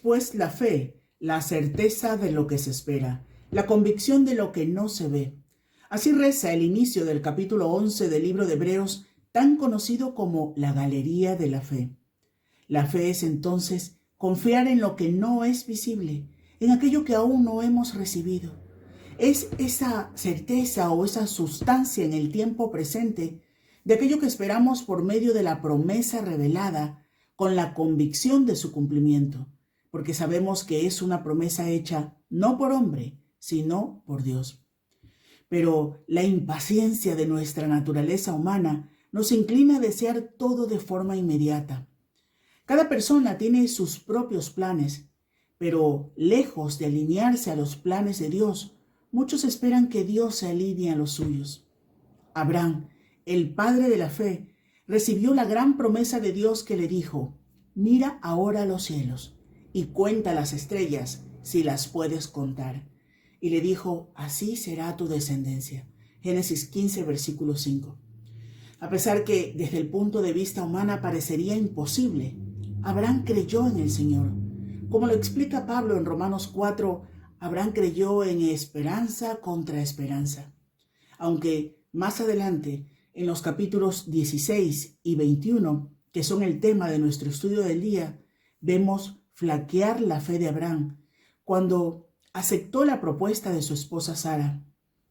pues la fe, la certeza de lo que se espera, la convicción de lo que no se ve. Así reza el inicio del capítulo 11 del libro de Hebreos, tan conocido como la Galería de la Fe. La fe es entonces confiar en lo que no es visible, en aquello que aún no hemos recibido. Es esa certeza o esa sustancia en el tiempo presente de aquello que esperamos por medio de la promesa revelada, con la convicción de su cumplimiento, porque sabemos que es una promesa hecha no por hombre, sino por Dios. Pero la impaciencia de nuestra naturaleza humana nos inclina a desear todo de forma inmediata. Cada persona tiene sus propios planes, pero lejos de alinearse a los planes de Dios, muchos esperan que Dios se alinee a los suyos. Abraham, el padre de la fe, recibió la gran promesa de Dios que le dijo: mira ahora los cielos y cuenta las estrellas si las puedes contar. Y le dijo: así será tu descendencia. Génesis 15, versículo 5. A pesar que desde el punto de vista humano parecería imposible, Abraham creyó en el Señor. Como lo explica Pablo en Romanos 4, Abraham creyó en esperanza contra esperanza. Aunque más adelante, en los capítulos 16 y 21, que son el tema de nuestro estudio del día, vemos flaquear la fe de Abraham cuando aceptó la propuesta de su esposa Sara,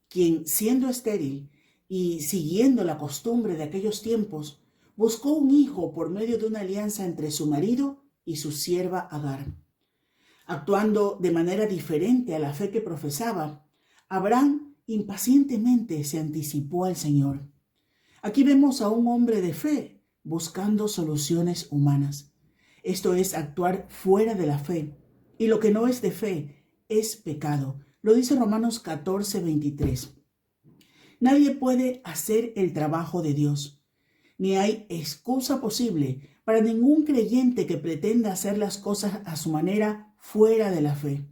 quien, siendo estéril y siguiendo la costumbre de aquellos tiempos, buscó un hijo por medio de una alianza entre su marido y su sierva Agar. Actuando de manera diferente a la fe que profesaba, Abraham impacientemente se anticipó al Señor. Aquí vemos a un hombre de fe buscando soluciones humanas. Esto es actuar fuera de la fe, y lo que no es de fe es pecado. Lo dice Romanos 14, 23. Nadie puede hacer el trabajo de Dios, ni hay excusa posible para ningún creyente que pretenda hacer las cosas a su manera fuera de la fe.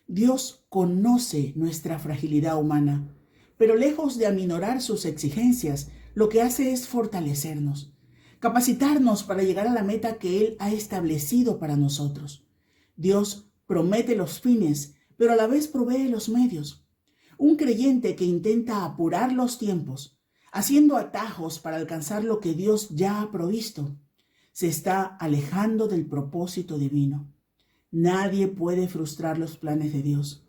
Dios conoce nuestra fragilidad humana, pero lejos de aminorar sus exigencias, lo que hace es fortalecernos, capacitarnos para llegar a la meta que Él ha establecido para nosotros. Dios promete los fines, pero a la vez provee los medios. Un creyente que intenta apurar los tiempos, haciendo atajos para alcanzar lo que Dios ya ha provisto, se está alejando del propósito divino. Nadie puede frustrar los planes de Dios.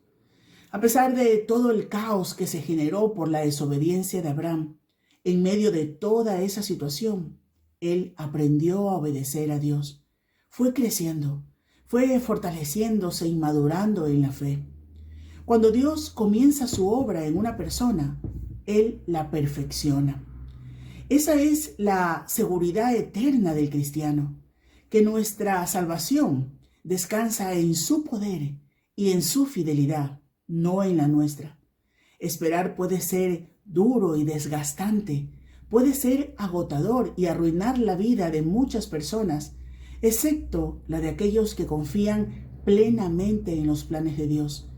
A pesar de todo el caos que se generó por la desobediencia de Abraham, en medio de toda esa situación, él aprendió a obedecer a Dios. Fue creciendo, fue fortaleciéndose y madurando en la fe. Cuando Dios comienza su obra en una persona, Él la perfecciona. Esa es la seguridad eterna del cristiano, que nuestra salvación descansa en su poder y en su fidelidad, no en la nuestra. Esperar puede ser duro y desgastante, puede ser agotador y arruinar la vida de muchas personas, excepto la de aquellos que confían plenamente en los planes de Dios,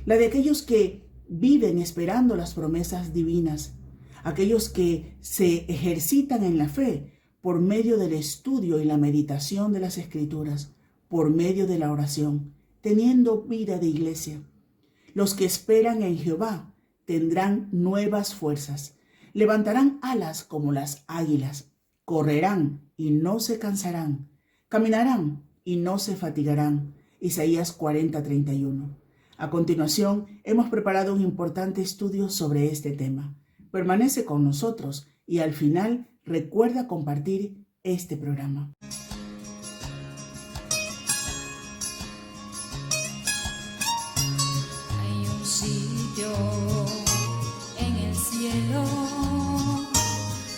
la de aquellos que viven esperando las promesas divinas, aquellos que se ejercitan en la fe por medio del estudio y la meditación de las Escrituras, por medio de la oración, teniendo vida de iglesia. Los que esperan en Jehová tendrán nuevas fuerzas, levantarán alas como las águilas, correrán y no se cansarán, caminarán y no se fatigarán. Isaías 40:31. A continuación, hemos preparado un importante estudio sobre este tema. Permanece con nosotros y al final recuerda compartir este programa. Hay un sitio en el cielo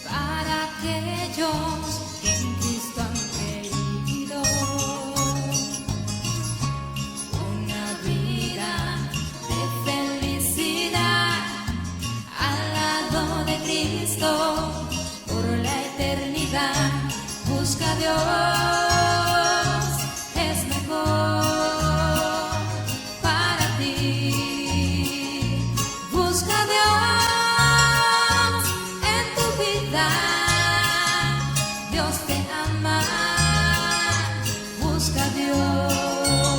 para aquellos que en Cristo han creído. Una vida de felicidad al lado de Cristo por la eternidad. Busca a Dios, es mejor para ti. Busca a Dios en tu vida. Dios te ama. Busca a Dios.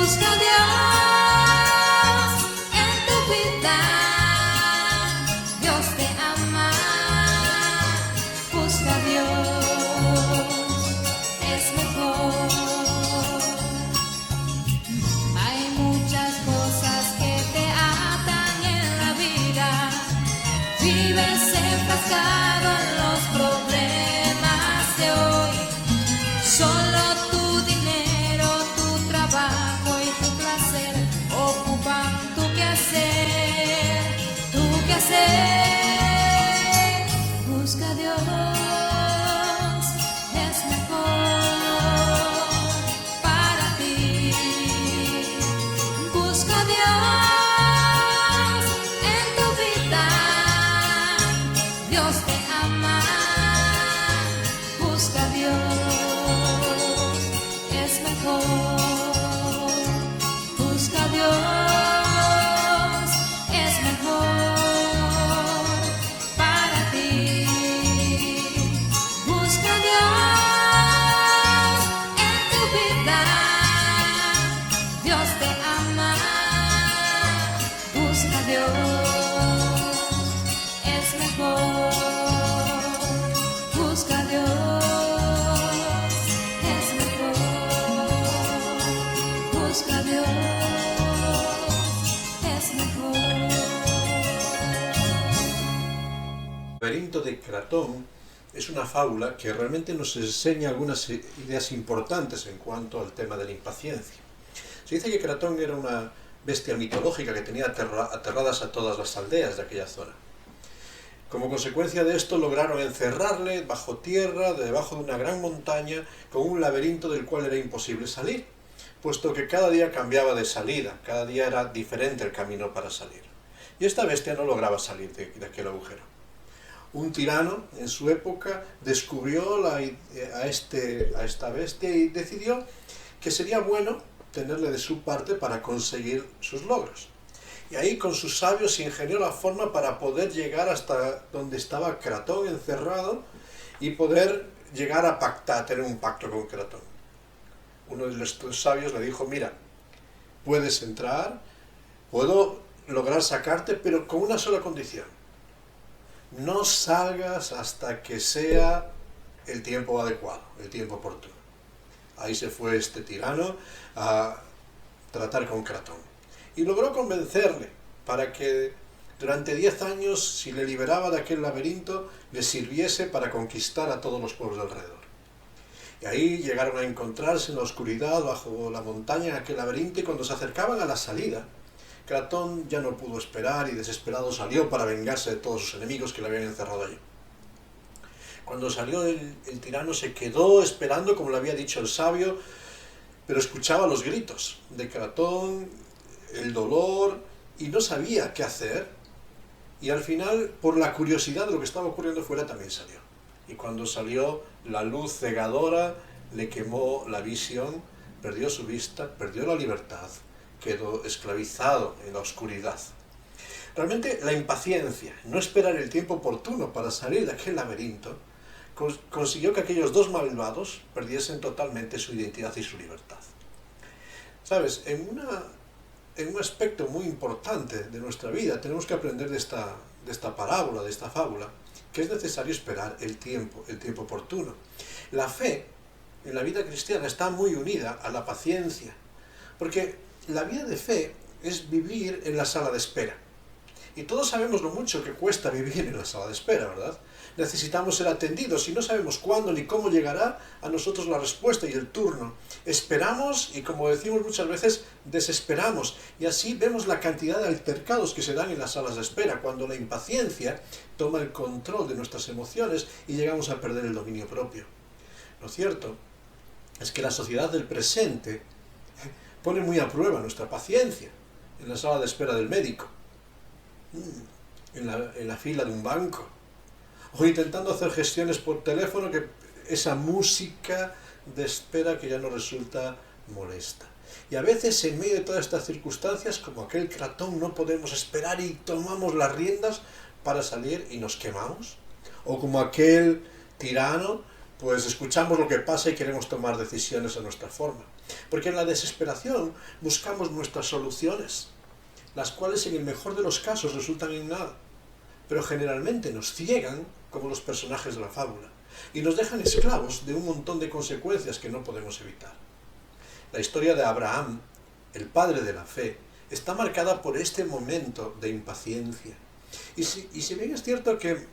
Busca a Dios en tu vida. Dios te ama. Busca a Dios, es mejor. Hay muchas cosas que te atan en la vida. Vives enfrascado en los problemas de hoy. Solo tu dinero, tu trabajo y tu placer ocupan tu quehacer, tu quehacer. Busca a Dios, es mejor para ti. Busca a Dios en tu vida. Dios te ama. Busca a Dios, es mejor. Busca a Dios, es mejor para ti. Busca a Dios en tu vida. Dios te ama. Busca a Dios, es mejor. Busca a Dios, es mejor. Busca a Dios, es mejor. El laberinto de Cratón es una fábula que realmente nos enseña algunas ideas importantes en cuanto al tema de la impaciencia. Se dice que Cratón era una bestia mitológica que tenía aterradas a todas las aldeas de aquella zona. Como consecuencia de esto lograron encerrarle bajo tierra, debajo de una gran montaña, con un laberinto del cual era imposible salir, puesto que cada día cambiaba de salida, cada día era diferente el camino para salir. Y esta bestia no lograba salir de aquel agujero. Un tirano en su época descubrió a esta bestia y decidió que sería bueno tenerle de su parte para conseguir sus logros. Y ahí con sus sabios se ingenió la forma para poder llegar hasta donde estaba Cratón encerrado y poder llegar a pactar, a tener un pacto con Cratón. Uno de estos sabios le dijo: mira, puedes entrar, puedo lograr sacarte, pero con una sola condición: no salgas hasta que sea el tiempo adecuado, el tiempo oportuno. Ahí se fue este tirano a tratar con Cratón. Y logró convencerle para que durante 10 años, si le liberaba de aquel laberinto, le sirviese para conquistar a todos los pueblos de alrededor. Y ahí llegaron a encontrarse en la oscuridad, bajo la montaña, en aquel laberinto, y cuando se acercaban a la salida, Cratón ya no pudo esperar y desesperado salió para vengarse de todos sus enemigos que le habían encerrado allí. Cuando salió el tirano se quedó esperando, como le había dicho el sabio, pero escuchaba los gritos de Cratón, el dolor, y no sabía qué hacer, y al final, por la curiosidad de lo que estaba ocurriendo fuera, también salió. Y cuando salió, la luz cegadora le quemó la visión, perdió su vista, perdió la libertad, quedó esclavizado en la oscuridad. Realmente la impaciencia, no esperar el tiempo oportuno para salir de aquel laberinto, consiguió que aquellos dos malvados perdiesen totalmente su identidad y su libertad. ¿Sabes? En un aspecto muy importante de nuestra vida tenemos que aprender de esta parábola, de esta fábula, que es necesario esperar el tiempo oportuno. La fe en la vida cristiana está muy unida a la paciencia, porque la vida de fe es vivir en la sala de espera. Y todos sabemos lo mucho que cuesta vivir en la sala de espera, ¿verdad? Necesitamos ser atendidos y no sabemos cuándo ni cómo llegará a nosotros la respuesta y el turno. Esperamos y, como decimos muchas veces, desesperamos. Y así vemos la cantidad de altercados que se dan en las salas de espera, cuando la impaciencia toma el control de nuestras emociones y llegamos a perder el dominio propio. Lo cierto es que la sociedad del presente pone muy a prueba nuestra paciencia en la sala de espera del médico, en la fila de un banco, o intentando hacer gestiones por teléfono, que esa música de espera que ya nos resulta molesta. Y a veces, en medio de todas estas circunstancias, como aquel Cratón, no podemos esperar y tomamos las riendas para salir y nos quemamos. O como aquel tirano, pues escuchamos lo que pasa y queremos tomar decisiones a nuestra forma. Porque en la desesperación buscamos nuestras soluciones, las cuales en el mejor de los casos resultan en nada, pero generalmente nos ciegan como los personajes de la fábula y nos dejan esclavos de un montón de consecuencias que no podemos evitar. La historia de Abraham, el padre de la fe, está marcada por este momento de impaciencia. Y si bien es cierto que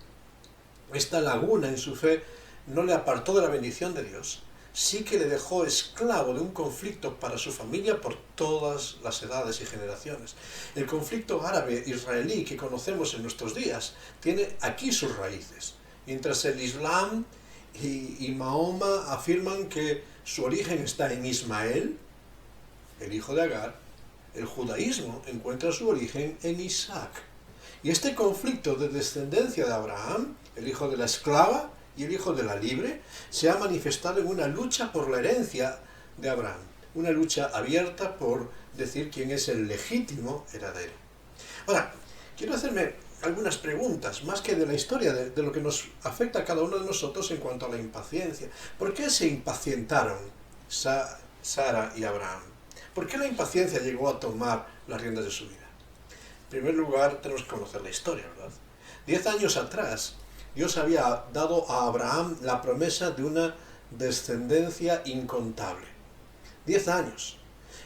esta laguna en su fe no le apartó de la bendición de Dios, sí que le dejó esclavo de un conflicto para su familia por todas las edades y generaciones. El conflicto árabe-israelí que conocemos en nuestros días tiene aquí sus raíces, mientras el Islam y Mahoma afirman que su origen está en Ismael, el hijo de Agar. El judaísmo encuentra su origen en Isaac. Y este conflicto de descendencia de Abraham, el hijo de la esclava y el hijo de la libre, se ha manifestado en una lucha por la herencia de Abraham, una lucha abierta por decir quién es el legítimo heredero. Ahora, quiero hacerme algunas preguntas, más que de la historia, de lo que nos afecta a cada uno de nosotros en cuanto a la impaciencia. ¿Por qué se impacientaron Sara y Abraham? ¿Por qué la impaciencia llegó a tomar las riendas de su vida? En primer lugar, tenemos que conocer la historia, ¿verdad? 10 años atrás, Dios había dado a Abraham la promesa de una descendencia incontable. 10 años.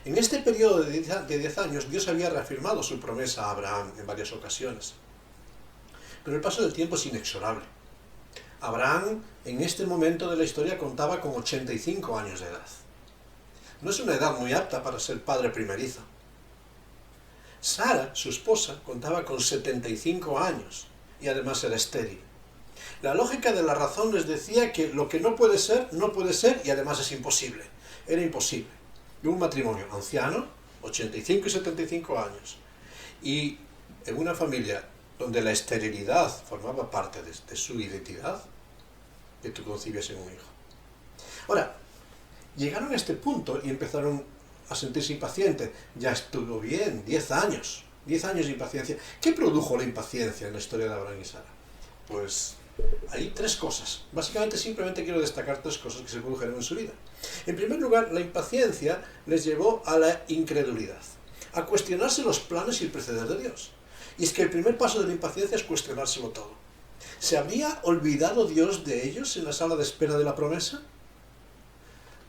En este periodo de 10 años, Dios había reafirmado su promesa a Abraham en varias ocasiones. Pero el paso del tiempo es inexorable. Abraham, en este momento de la historia, contaba con 85 años de edad. No es una edad muy apta para ser padre primerizo. Sara, su esposa, contaba con 75 años y además era estéril. La lógica de la razón les decía que lo que no puede ser y además es imposible. Era imposible. Y un matrimonio anciano, 85 y 75 años, y en una familia donde la esterilidad formaba parte de su identidad, que tú concibes en un hijo. Ahora, llegaron a este punto y empezaron a sentirse impacientes. Ya estuvo bien, 10 años de impaciencia. ¿Qué produjo la impaciencia en la historia de Abraham y Sara? Pues hay 3 cosas. Básicamente simplemente quiero destacar 3 cosas que se produjeron en su vida. En primer lugar, la impaciencia les llevó a la incredulidad, a cuestionarse los planes y el proceder de Dios. Y es que el primer paso de la impaciencia es cuestionárselo todo. ¿Se habría olvidado Dios de ellos en la sala de espera de la promesa?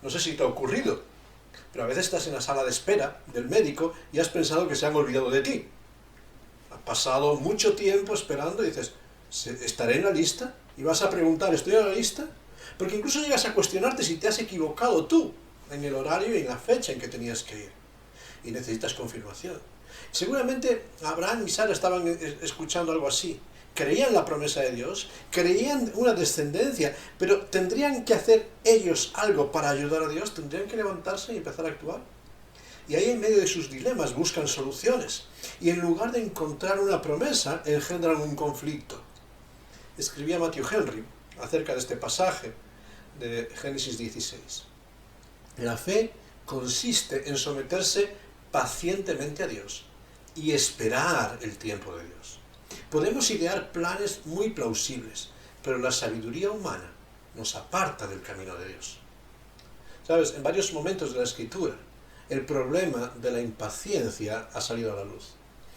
No sé si te ha ocurrido, pero a veces estás en la sala de espera del médico y has pensado que se han olvidado de ti. Has pasado mucho tiempo esperando y dices, ¿estaré en la lista? Y vas a preguntar, ¿estoy en la lista? Porque incluso llegas a cuestionarte si te has equivocado tú en el horario y en la fecha en que tenías que ir. Y necesitas confirmación. Seguramente Abraham y Sara estaban escuchando algo así. Creían la promesa de Dios, creían una descendencia, pero ¿tendrían que hacer ellos algo para ayudar a Dios? ¿Tendrían que levantarse y empezar a actuar? Y ahí en medio de sus dilemas buscan soluciones. Y en lugar de encontrar una promesa, engendran un conflicto. Escribía Matthew Henry acerca de este pasaje de Génesis 16. La fe consiste en someterse pacientemente a Dios y esperar el tiempo de Dios. Podemos idear planes muy plausibles, pero la sabiduría humana nos aparta del camino de Dios. ¿Sabes? En varios momentos de la Escritura, el problema de la impaciencia ha salido a la luz.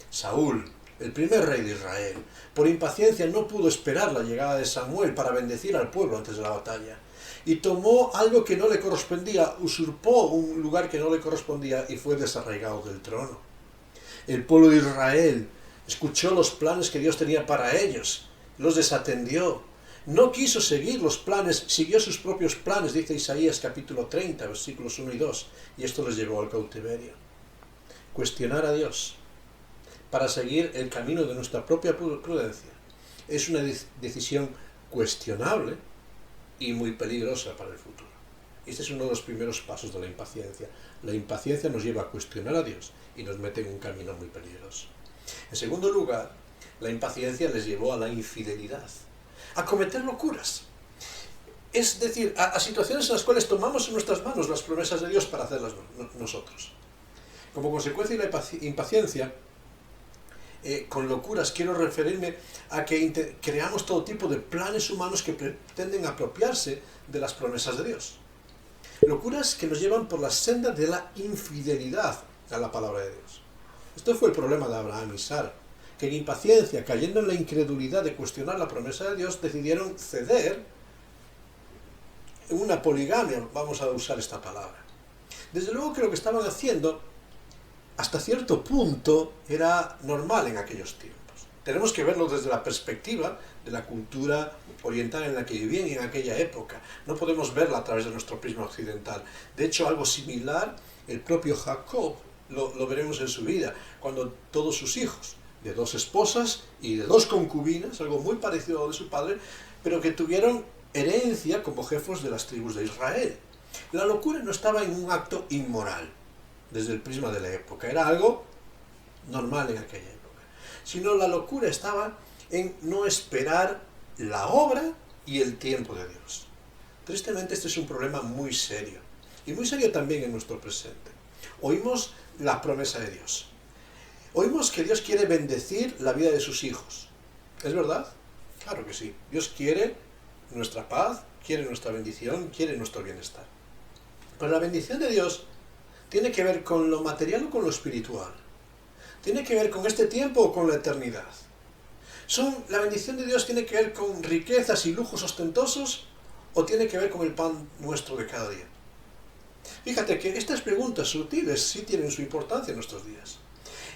Saúl, el primer rey de Israel, por impaciencia no pudo esperar la llegada de Samuel para bendecir al pueblo antes de la batalla. Y tomó algo que no le correspondía, usurpó un lugar que no le correspondía y fue desarraigado del trono. El pueblo de Israel escuchó los planes que Dios tenía para ellos, los desatendió, no quiso seguir los planes, siguió sus propios planes, dice Isaías capítulo 30, versículos 1 y 2, y esto les llevó al cautiverio. Cuestionar a Dios para seguir el camino de nuestra propia prudencia es una decisión cuestionable y muy peligrosa para el futuro. Este es uno de los primeros pasos de la impaciencia. La impaciencia nos lleva a cuestionar a Dios y nos mete en un camino muy peligroso. En segundo lugar, la impaciencia les llevó a la infidelidad, a cometer locuras. Es decir, a situaciones en las cuales tomamos en nuestras manos las promesas de Dios para hacerlas nosotros. Como consecuencia de la impaciencia, con locuras quiero referirme a que creamos todo tipo de planes humanos que pretenden apropiarse de las promesas de Dios. Locuras que nos llevan por la senda de la infidelidad a la palabra de Dios. Esto fue el problema de Abraham y Sara, que en impaciencia, cayendo en la incredulidad de cuestionar la promesa de Dios, decidieron ceder en una poligamia, vamos a usar esta palabra. Desde luego que lo que estaban haciendo, hasta cierto punto, era normal en aquellos tiempos. Tenemos que verlo desde la perspectiva de la cultura oriental en la que vivían en aquella época. No podemos verla a través de nuestro prisma occidental. De hecho, algo similar, el propio Jacob, lo veremos en su vida, cuando todos sus hijos, de 2 esposas y de 2 concubinas, algo muy parecido a lo de su padre, pero que tuvieron herencia como jefes de las tribus de Israel. La locura no estaba en un acto inmoral, desde el prisma de la época, era algo normal en aquella época, sino la locura estaba en no esperar la obra y el tiempo de Dios. Tristemente este es un problema muy serio, y muy serio también en nuestro presente. Oímos la promesa de Dios, oímos que Dios quiere bendecir la vida de sus hijos. ¿Es verdad? Claro que sí. Dios quiere nuestra paz, quiere nuestra bendición, quiere nuestro bienestar. Pero la bendición de Dios tiene que ver con lo material o con lo espiritual. Tiene que ver con este tiempo o con la eternidad. La bendición de Dios tiene que ver con riquezas y lujos ostentosos o tiene que ver con el pan nuestro de cada día. Fíjate que estas preguntas sutiles sí tienen su importancia en nuestros días.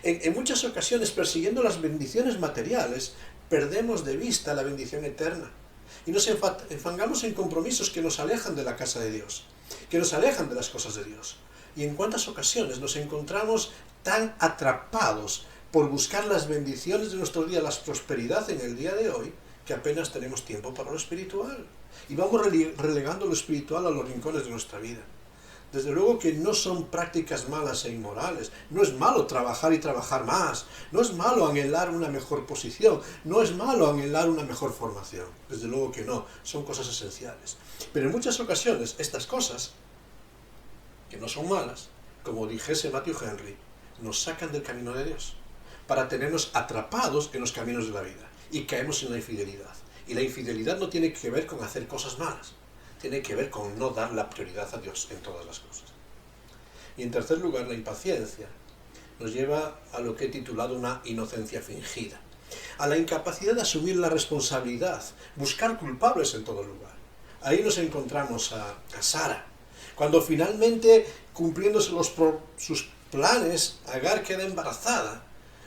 En muchas ocasiones, persiguiendo las bendiciones materiales, perdemos de vista la bendición eterna. Y nos enfangamos en compromisos que nos alejan de la casa de Dios, que nos alejan de las cosas de Dios. Y en cuántas ocasiones nos encontramos tan atrapados por buscar las bendiciones de nuestro día, la prosperidad en el día de hoy, que apenas tenemos tiempo para lo espiritual. Y vamos relegando lo espiritual a los rincones de nuestra vida. Desde luego que no son prácticas malas e inmorales. No es malo trabajar y trabajar más. No es malo anhelar una mejor posición. No es malo anhelar una mejor formación. Desde luego que no. Son cosas esenciales. Pero en muchas ocasiones estas cosas, que no son malas, como dijese Matthew Henry, nos sacan del camino de Dios para tenernos atrapados en los caminos de la vida. Y caemos en la infidelidad. Y la infidelidad no tiene que ver con hacer cosas malas. Tiene que ver con no dar la prioridad a Dios en todas las cosas. Y en tercer lugar, la impaciencia nos lleva a lo que he titulado una inocencia fingida, a la incapacidad de asumir la responsabilidad, buscar culpables en todo lugar. Ahí nos encontramos a Sara, cuando finalmente, cumpliéndose sus planes, Agar queda embarazada,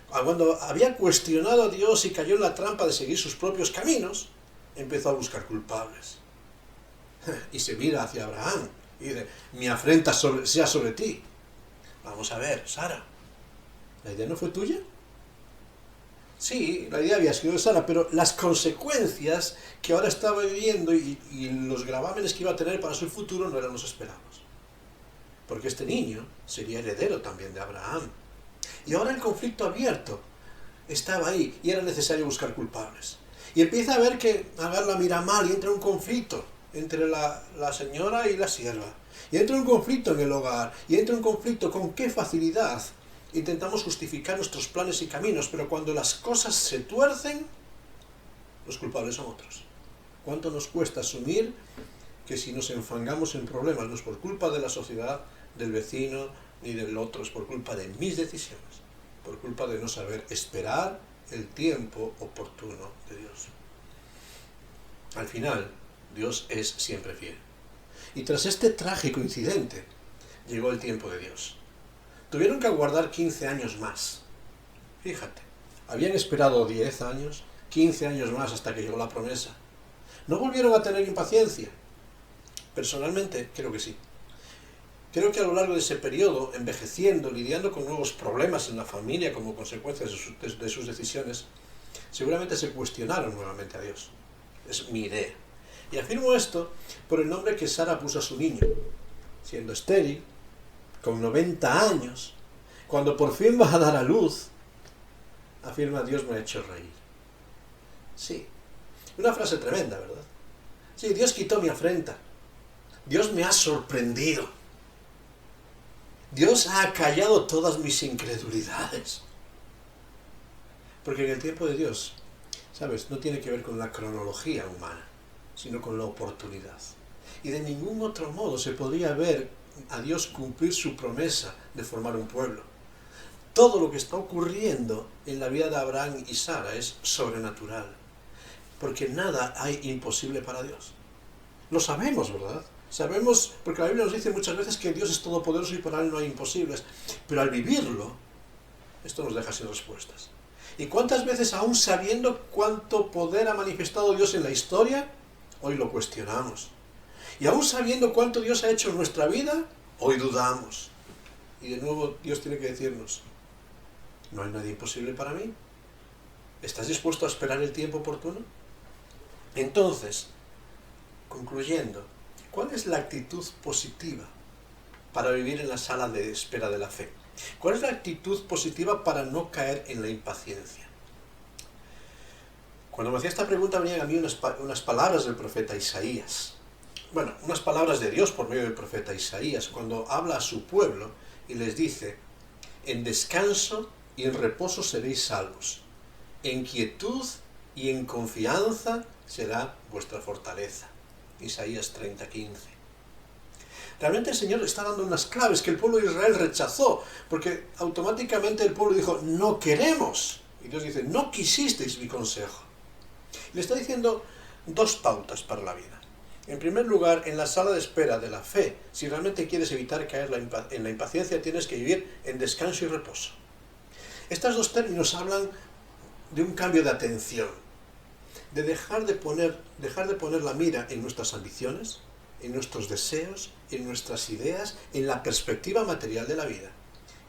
cuando había cuestionado a Dios y cayó en la trampa de seguir sus propios caminos, empezó a buscar culpables. Y se mira hacia Abraham y dice, mi afrenta sea sobre ti. Vamos a ver, Sara, ¿la idea no fue tuya? Sí, la idea había sido de Sara, pero las consecuencias que ahora estaba viviendo y los gravámenes que iba a tener para su futuro no eran los esperados. Porque este niño sería heredero también de Abraham. Y ahora el conflicto abierto estaba ahí y era necesario buscar culpables. Y empieza a ver que Agar la mira mal y entra un conflicto entre la señora y la sierva. Y entra un conflicto en el hogar. Y entra un conflicto con qué facilidad intentamos justificar nuestros planes y caminos, pero cuando las cosas se tuercen, los culpables son otros. ¿Cuánto nos cuesta asumir que si nos enfangamos en problemas no es por culpa de la sociedad, del vecino, ni del otro, es por culpa de mis decisiones, por culpa de no saber esperar el tiempo oportuno de Dios? Al final, Dios es siempre fiel. Y tras este trágico incidente, llegó el tiempo de Dios. Tuvieron que aguardar 15 años más. Fíjate, habían esperado 10 años, 15 años más hasta que llegó la promesa. ¿No volvieron a tener impaciencia? Personalmente, creo que sí. Creo que a lo largo de ese periodo, envejeciendo, lidiando con nuevos problemas en la familia como consecuencia de sus decisiones, seguramente se cuestionaron nuevamente a Dios. Es mi idea. Y afirmo esto por el nombre que Sara puso a su niño. Siendo estéril, con 90 años, cuando por fin va a dar a luz, afirma, Dios me ha hecho reír. Sí, una frase tremenda, ¿verdad? Sí, Dios quitó mi afrenta. Dios me ha sorprendido. Dios ha acallado todas mis incredulidades. Porque en el tiempo de Dios, ¿sabes? No tiene que ver con la cronología humana, sino con la oportunidad. Y de ningún otro modo se podría ver a Dios cumplir su promesa de formar un pueblo. Todo lo que está ocurriendo en la vida de Abraham y Sara es sobrenatural, porque nada hay imposible para Dios. Lo sabemos, ¿verdad? Sabemos, porque la Biblia nos dice muchas veces que Dios es todopoderoso y para Él no hay imposibles, pero al vivirlo, esto nos deja sin respuestas. ¿Y cuántas veces, aún sabiendo cuánto poder ha manifestado Dios en la historia, hoy lo cuestionamos? Y aún sabiendo cuánto Dios ha hecho en nuestra vida, hoy dudamos. Y de nuevo Dios tiene que decirnos, ¿no hay nadie imposible para mí? ¿Estás dispuesto a esperar el tiempo oportuno? Entonces, concluyendo, ¿cuál es la actitud positiva para vivir en la sala de espera de la fe? ¿Cuál es la actitud positiva para no caer en la impaciencia? Cuando me hacía esta pregunta venían a mí unas palabras del profeta Isaías. Bueno, unas palabras de Dios por medio del profeta Isaías, cuando habla a su pueblo y les dice, en descanso y en reposo seréis salvos, en quietud y en confianza será vuestra fortaleza. Isaías 30:15. Realmente el Señor está dando unas claves que el pueblo de Israel rechazó, porque automáticamente el pueblo dijo, no queremos. Y Dios dice, no quisisteis mi consejo. Le está diciendo dos pautas para la vida. En primer lugar, en la sala de espera de la fe, si realmente quieres evitar caer en la impaciencia, tienes que vivir en descanso y reposo. Estos dos términos hablan de un cambio de atención, de dejar de poner la mira en nuestras ambiciones, en nuestros deseos, en nuestras ideas, en la perspectiva material de la vida,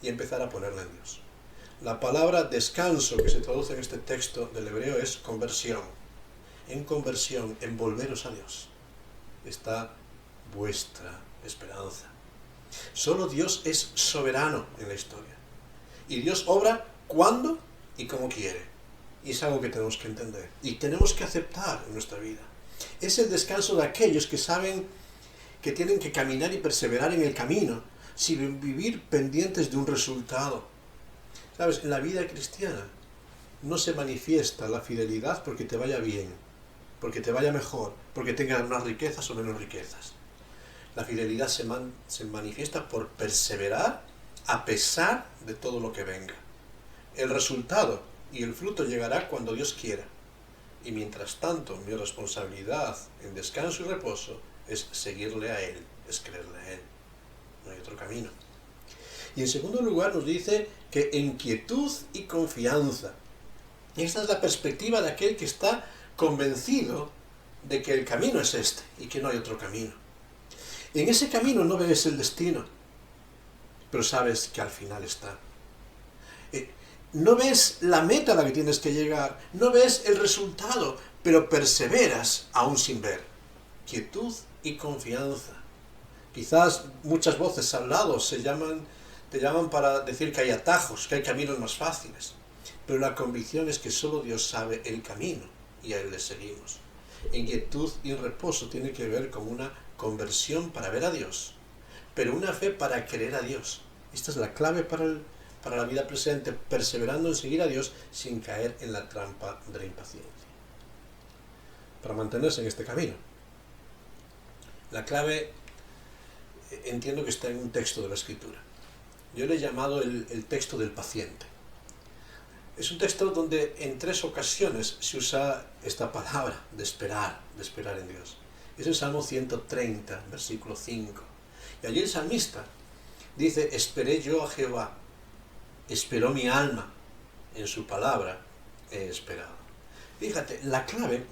y empezar a ponerla en Dios. La palabra descanso que se traduce en este texto del hebreo es conversión. En conversión, en volveros a Dios, está vuestra esperanza. Solo Dios es soberano en la historia. Y Dios obra cuando y como quiere. Y es algo que tenemos que entender. Y tenemos que aceptar en nuestra vida. Es el descanso de aquellos que saben que tienen que caminar y perseverar en el camino, sin vivir pendientes de un resultado. ¿Sabes? En la vida cristiana no se manifiesta la fidelidad porque te vaya bien, porque te vaya mejor, porque tengas más riquezas o menos riquezas. La fidelidad se manifiesta por perseverar a pesar de todo lo que venga. El resultado y el fruto llegará cuando Dios quiera. Y mientras tanto, mi responsabilidad en descanso y reposo es seguirle a Él, es creerle a Él. No hay otro camino. Y en segundo lugar nos dice que en quietud y confianza. Esta es la perspectiva de aquel que está convencido de que el camino es este y que no hay otro camino. En ese camino no ves el destino, pero sabes que al final está. No ves la meta a la que tienes que llegar, no ves el resultado, pero perseveras aún sin ver. Quietud y confianza. Quizás muchas voces al lado te llaman para decir que hay atajos, que hay caminos más fáciles, pero la convicción es que solo Dios sabe el camino y a Él le seguimos. En quietud y reposo tiene que ver con una conversión para ver a Dios, pero una fe para creer a Dios. Esta es la clave para la vida presente, perseverando en seguir a Dios sin caer en la trampa de la impaciencia. Para mantenerse en este camino. La clave entiendo que está en un texto de la Escritura. Yo le he llamado el texto del paciente. Es un texto donde en 3 ocasiones se usa esta palabra de esperar en Dios. Es el Salmo 130, versículo 5. Y allí el salmista dice, esperé yo a Jehová, esperó mi alma, en su palabra he esperado. Fíjate, la clave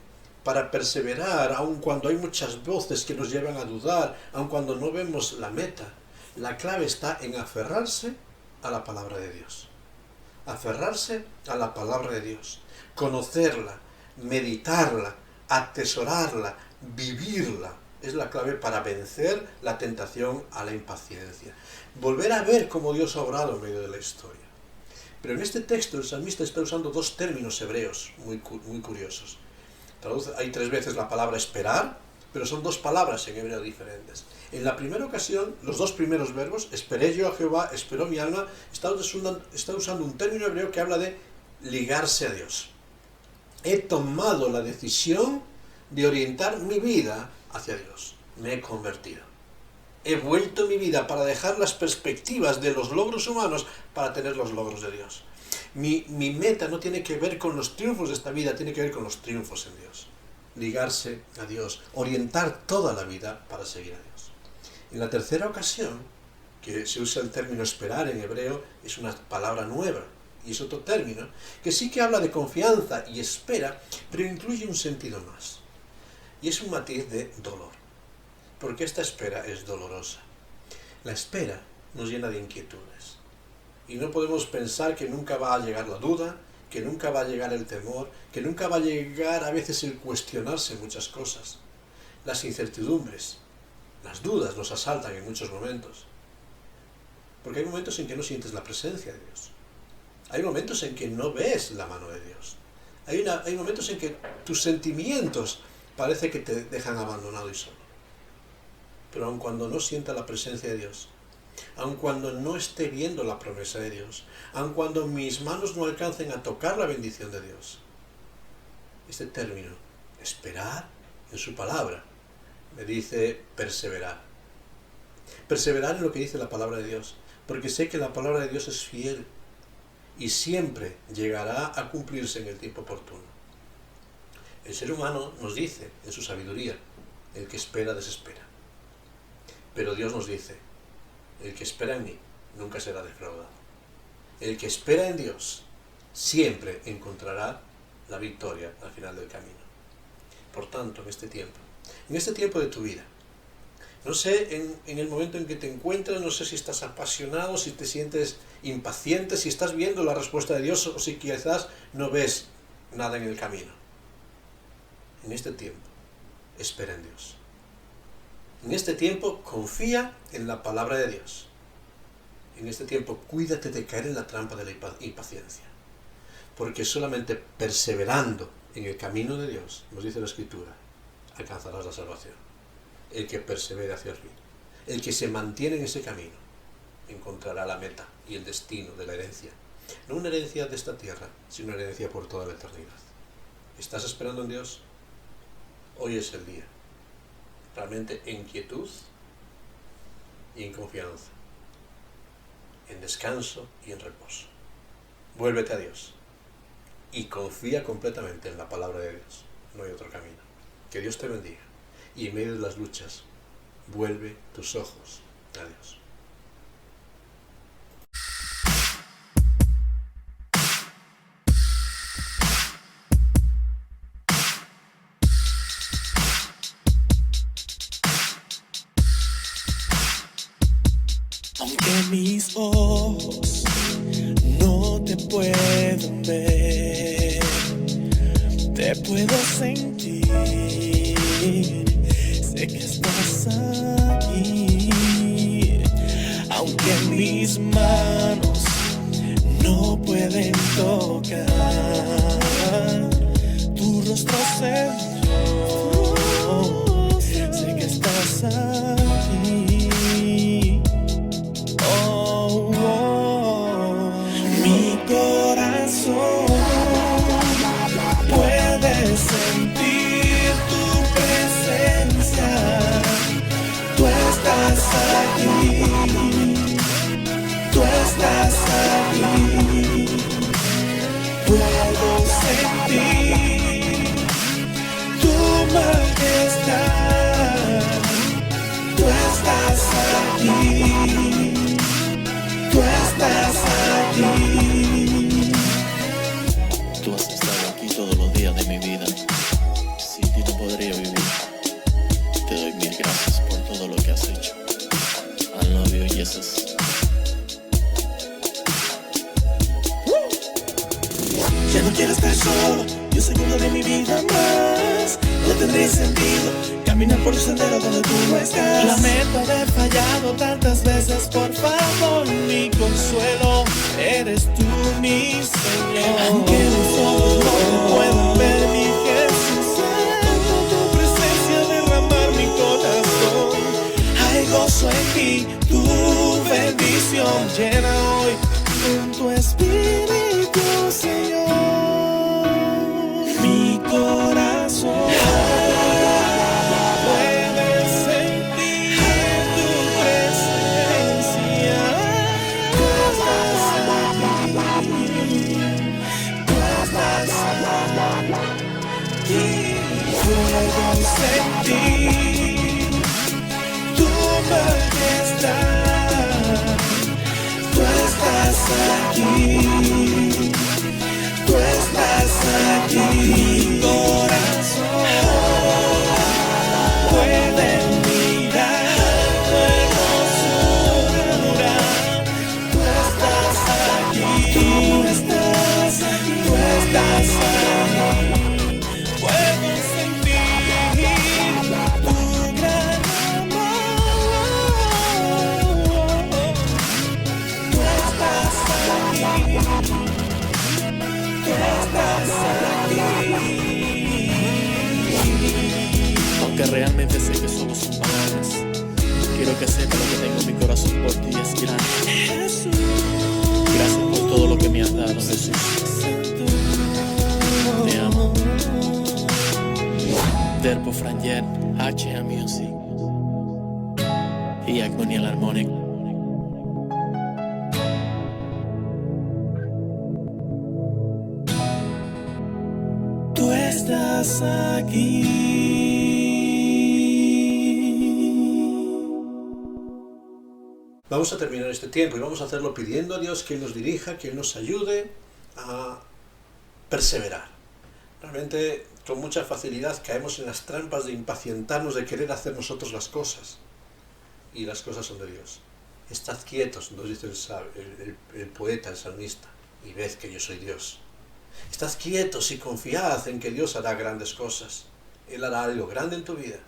para perseverar, aun cuando hay muchas voces que nos llevan a dudar, aun cuando no vemos la meta, la clave está en aferrarse a la palabra de Dios. Aferrarse a la palabra de Dios, conocerla, meditarla, atesorarla, vivirla, es la clave para vencer la tentación a la impaciencia. Volver a ver cómo Dios ha obrado en medio de la historia. Pero en este texto el salmista está usando 2 términos hebreos muy curiosos. Hay 3 veces la palabra esperar, pero son 2 palabras en hebreo diferentes. En la primera ocasión, los 2 primeros verbos, esperé yo a Jehová, esperó mi alma, está usando un término hebreo que habla de ligarse a Dios. He tomado la decisión de orientar mi vida hacia Dios. Me he convertido. He vuelto mi vida para dejar las perspectivas de los logros humanos para tener los logros de Dios. Mi meta no tiene que ver con los triunfos de esta vida, tiene que ver con los triunfos en Dios. Ligarse a Dios, orientar toda la vida para seguir a Dios. En la tercera ocasión, que se usa el término esperar en hebreo, es una palabra nueva, y es otro término, que sí que habla de confianza y espera, pero incluye un sentido más. Y es un matiz de dolor, porque esta espera es dolorosa. La espera nos llena de inquietudes, y no podemos pensar que nunca va a llegar la duda, que nunca va a llegar el temor, que nunca va a llegar a veces el cuestionarse muchas cosas. Las incertidumbres, las dudas nos asaltan en muchos momentos, porque hay momentos en que no sientes la presencia de Dios. Hay momentos en que no ves la mano de Dios. Hay momentos en que tus sentimientos parece que te dejan abandonado y solo. Pero aun cuando no sienta la presencia de Dios, aun cuando no esté viendo la promesa de Dios, aun cuando mis manos no alcancen a tocar la bendición de Dios, este término, esperar en su palabra, me dice perseverar. Perseverar en lo que dice la palabra de Dios, porque sé que la palabra de Dios es fiel y siempre llegará a cumplirse en el tiempo oportuno. El ser humano nos dice, en su sabiduría, el que espera desespera. Pero Dios nos dice, el que espera en mí nunca será defraudado. El que espera en Dios siempre encontrará la victoria al final del camino. Por tanto, en este tiempo de tu vida, no sé, en el momento en que te encuentras, no sé si estás apasionado, si te sientes impaciente, si estás viendo la respuesta de Dios o si quizás no ves nada en el camino. En este tiempo, espera en Dios. En este tiempo, confía en la palabra de Dios. En este tiempo, cuídate de caer en la trampa de la impaciencia. Porque solamente perseverando en el camino de Dios, nos dice la Escritura, alcanzarás la salvación. El que persevera hacia el fin, el que se mantiene en ese camino, encontrará la meta y el destino de la herencia. No una herencia de esta tierra, sino una herencia por toda la eternidad. ¿Estás esperando en Dios? Hoy es el día. Realmente en quietud y en confianza, en descanso y en reposo. Vuélvete a Dios y confía completamente en la palabra de Dios. No hay otro camino. Que Dios te bendiga. Y en medio de las luchas, vuelve tus ojos a Dios. Aunque mis ojos no te puedan ver, te puedo sentir. Sé que estás aquí, aunque mis manos no pueden tocar tu rostro, Señor. Sé que estás aquí. Oh, oh. Mi corazón puede sentir tu presencia. Tú estás aquí, tú estás aquí. Puedo sentir tu majestad. Tú estás aquí, tú estás aquí. Tú has estado aquí todos los días de mi vida. Sin ti no podría vivir. Te doy mil gracias por todo lo que has hecho. I love you, Jesus. Ya no quiero estar solo, yo seguro de mi vida más. No tendré sentido caminar por el sendero donde tú no estás. Lamento haber fallado tantas veces, por favor, mi consuelo eres tú, mi Señor. Aunque mis ojos no te puedan ver, mi Jesús, siento tu presencia derramar mi corazón. Hay gozo en ti, tu bendición llena hoy con tu espíritu, Señor. ti. Tu majestad, tú estás aquí, tú estás aquí. Mi corazón puede mirar tu hermosura. Tú estás aquí, tú estás aquí, tú estás aquí. Puedo sentir tu gran amor. Tú estás aquí, tú estás aquí. Aunque realmente sé que solo son palabras, quiero que sepa lo que tengo en mi corazón por ti es grande. Gracias por todo lo que me has dado, Jesús. Te amo. Derpo Franger, HA Music y Agonial Harmonic. Tú estás aquí. Vamos a terminar este tiempo y vamos a hacerlo pidiendo a Dios que Él nos dirija, que Él nos ayude a perseverar. Realmente con mucha facilidad caemos en las trampas de impacientarnos, de querer hacer nosotros las cosas. Y las cosas son de Dios. Estad quietos, nos dice el poeta, el salmista, y ved que yo soy Dios. Estad quietos y confiad en que Dios hará grandes cosas. Él hará algo grande en tu vida.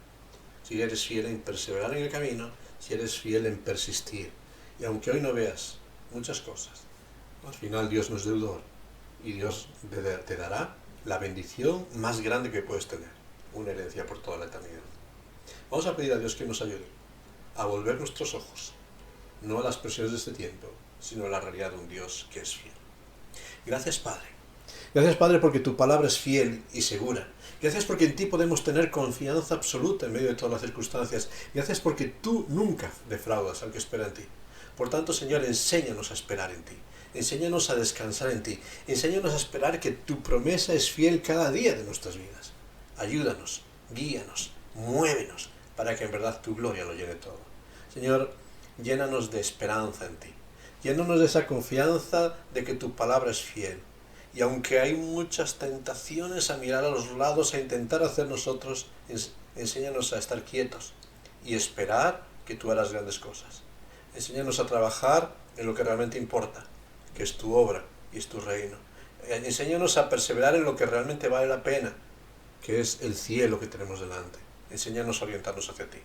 Si eres fiel en perseverar en el camino, si eres fiel en persistir. Y aunque hoy no veas muchas cosas, al final Dios no es deudor. Y Dios te dará la bendición más grande que puedes tener. Una herencia por toda la eternidad. Vamos a pedir a Dios que nos ayude a volver nuestros ojos, no a las presiones de este tiempo, sino a la realidad de un Dios que es fiel. Gracias, Padre. Gracias, Padre, porque tu palabra es fiel y segura. Gracias porque en ti podemos tener confianza absoluta en medio de todas las circunstancias. Gracias porque tú nunca defraudas al que espera en ti. Por tanto, Señor, enséñanos a esperar en ti. Enséñanos a descansar en ti. Enséñanos a esperar que tu promesa es fiel cada día de nuestras vidas. Ayúdanos, guíanos, muévenos, para que en verdad tu gloria lo llene todo. Señor, llénanos de esperanza en ti. Llénanos de esa confianza de que tu palabra es fiel. Y aunque hay muchas tentaciones a mirar a los lados, a intentar hacer nosotros, enséñanos a estar quietos y esperar que tú harás grandes cosas. Enséñanos a trabajar en lo que realmente importa, que es tu obra y es tu reino. Enséñanos a perseverar en lo que realmente vale la pena, que es el cielo que tenemos delante. Enséñanos a orientarnos hacia ti.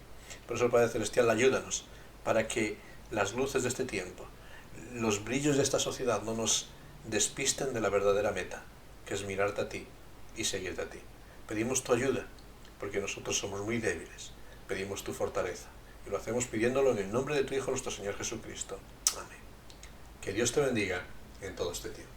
Por eso, Padre Celestial, ayúdanos para que las luces de este tiempo, los brillos de esta sociedad no nos despisten de la verdadera meta, que es mirarte a ti y seguirte a ti. Pedimos tu ayuda, porque nosotros somos muy débiles. Pedimos tu fortaleza, y lo hacemos pidiéndolo en el nombre de tu Hijo, nuestro Señor Jesucristo. Amén. Que Dios te bendiga en todo este tiempo.